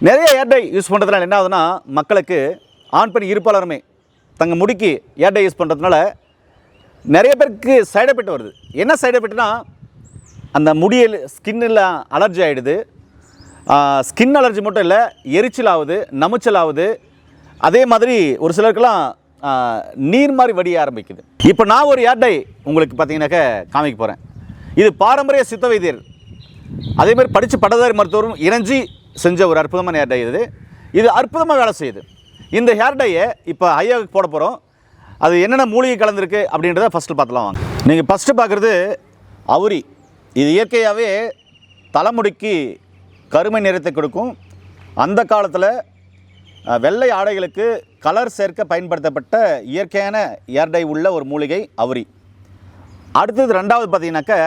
நிறைய ஏர் tie use பண்ணுறதுனால என்ன ஆகுதுன்னா மக்களுக்கு ஆண் பெண் இருப்பாளருமே தங்கள் முடிக்கு ஏர் டை யூஸ் பண்ணுறதுனால நிறைய பேருக்கு சைடு எஃபெக்ட் வருது. என்ன சைடு எஃபெக்ட்னா அந்த முடியல் ஸ்கின்னில் அலர்ஜி ஆகிடுது. ஸ்கின் அலர்ஜி மட்டும் இல்லை, எரிச்சல் ஆகுது, நமைச்சல் ஆகுது. அதே மாதிரி ஒரு சிலருக்கெல்லாம் நீர் மாதிரி வடிய ஆரம்பிக்குது. இப்போ நான் ஒரு ஏர் டை உங்களுக்கு பார்த்தீங்கன்னாக்க காமிக்க போகிறேன். இது பாரம்பரிய சித்த வைத்தியர் அதே மாதிரி படித்து பட்டதாரி மருத்துவரும் இணைஞ்சி செஞ்ச ஒரு அற்புதமான ஹேர் டை இது அற்புதமாக வேலை செய்யுது. இந்த ஹேர் டையை இப்போ ஐயாவுக்கு போட போகிறோம். அது என்னென்ன மூலிகை கலந்துருக்கு அப்படின்றத ஃபஸ்ட்டு பார்த்துலாம் வாங்க. நீங்கள் ஃபஸ்ட்டு பார்க்குறது அவுரி. இது இயற்கையாகவே தலைமுடிக்கு கருமை நிறத்தை கொடுக்கும். அந்த காலத்தில் வெள்ளை ஆடைகளுக்கு கலர் சேர்க்க பயன்படுத்தப்பட்ட இயற்கையான ஹேர் டை உள்ள ஒரு மூலிகை அவுரி. அடுத்தது ரெண்டாவது பார்த்தீங்கன்னாக்கா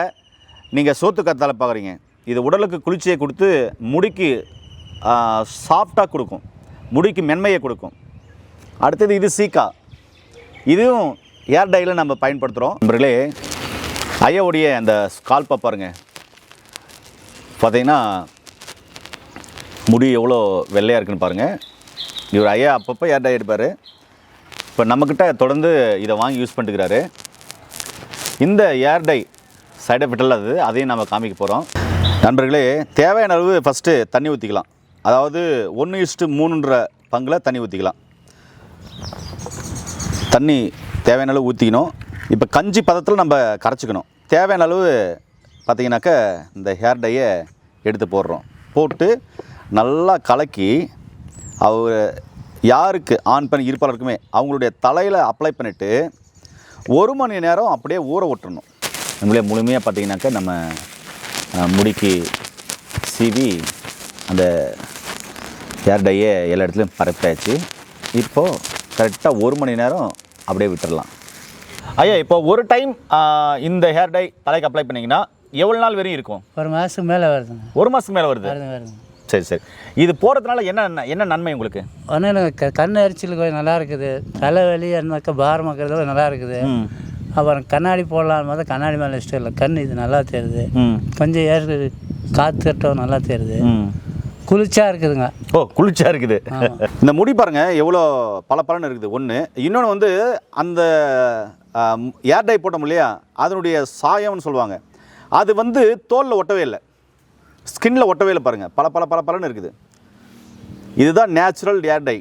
நீங்கள் சோத்துக்கத்தாழை பார்க்குறீங்க. இது உடலுக்கு குளிர்ச்சியை கொடுத்து முடிக்கு சாஃப்டாக கொடுக்கும், முடிக்கு மென்மையை கொடுக்கும். அடுத்தது இது சீக்கா. இதுவும் ஹேர் டையில் நம்ம பயன்படுத்துகிறோம். நண்பர்களே, ஐயாவுடைய அந்த ஸ்கால்ப்பை பாருங்கள். பார்த்தீங்கன்னா முடி எவ்வளோ வெள்ளையாக இருக்குன்னு பாருங்கள். இவர் ஐயா அப்பப்போ ஹேர் டை எடுப்பார். இப்போ நம்மக்கிட்ட தொடர்ந்து இதை வாங்கி யூஸ் பண்ணிட்டுக்கிறாரு. இந்த ஹேர் டை சைடு எஃபெக்ட் இல்லாதது, அதையும் நம்ம காமிக்க போகிறோம். நண்பர்களே, தேவையான அளவு ஃபஸ்ட்டு தண்ணி ஊற்றிக்கலாம். அதாவது 1:3 பங்கில் தண்ணி ஊற்றிக்கலாம். தண்ணி தேவையான அளவு ஊற்றிக்கணும். இப்போ கஞ்சி பதத்தில் நம்ம கரைச்சிக்கணும். தேவையான அளவு பார்த்திங்கனாக்கா இந்த ஹேர் டையை எடுத்து போடுறோம். போட்டு நல்லா கலக்கி அவர் யாருக்கு ஆண் பெண் இருப்பாளருக்குமே அவங்களுடைய தலையில் அப்ளை பண்ணிவிட்டு 1 மணி நேரம் அப்படியே ஊற விட்டுறணும். நம்மளே முழுமையாக பார்த்திங்கனாக்கா நம்ம முடிக்கு சீவி அந்த ஹேர் டையை எல்லா இடத்துலையும் பரப்பியாச்சு. இப்போது கரெக்டாக 1 மணி நேரம் அப்படியே விட்டுடலாம். ஐயா, இப்போ ஒரு டைம் இந்த ஹேர் டை தலைக்கு அப்ளை பண்ணிங்கன்னா எவ்வளோ நாள் வரையும் இருக்கும்? 1 மாதத்துக்கு மேலே வருதுங்க. 1 மாதத்துக்கு மேலே வருது. சரி சரி. இது போடுறதுனால என்ன நன்மை உங்களுக்கு? ஒன்றும் இல்லைங்க, கண் எரிச்சல் கொஞ்சம் நல்லா இருக்குது. தலைவலி அந்தாக்க பாரமாக்கிறதுல நல்லா இருக்குது. அப்புறம் கண்ணாடி போடலாம் போது கண்ணாடி மேலே இஷ்டம் இல்லை. கண் இது நல்லா தெரியுது. கொஞ்சம் காற்றுட்டம் நல்லா தெரியுது. குளிர்ச்சியாக இருக்குதுங்க. ஓ, குளிர்ச்சியாக இருக்குது. இந்த முடி பாருங்கள் எவ்வளோ பல இருக்குது. ஒன்று இன்னொன்று வந்து அந்த ஏர் டை போட்டோம் இல்லையா, அதனுடைய சாயம்னு சொல்லுவாங்க. அது வந்து தோலில் ஒட்டவே இல்லை, ஸ்கின்னில் ஒட்டவே இல்லை. பாருங்கள் பல இருக்குது. இதுதான் நேச்சுரல் ஏர் டை.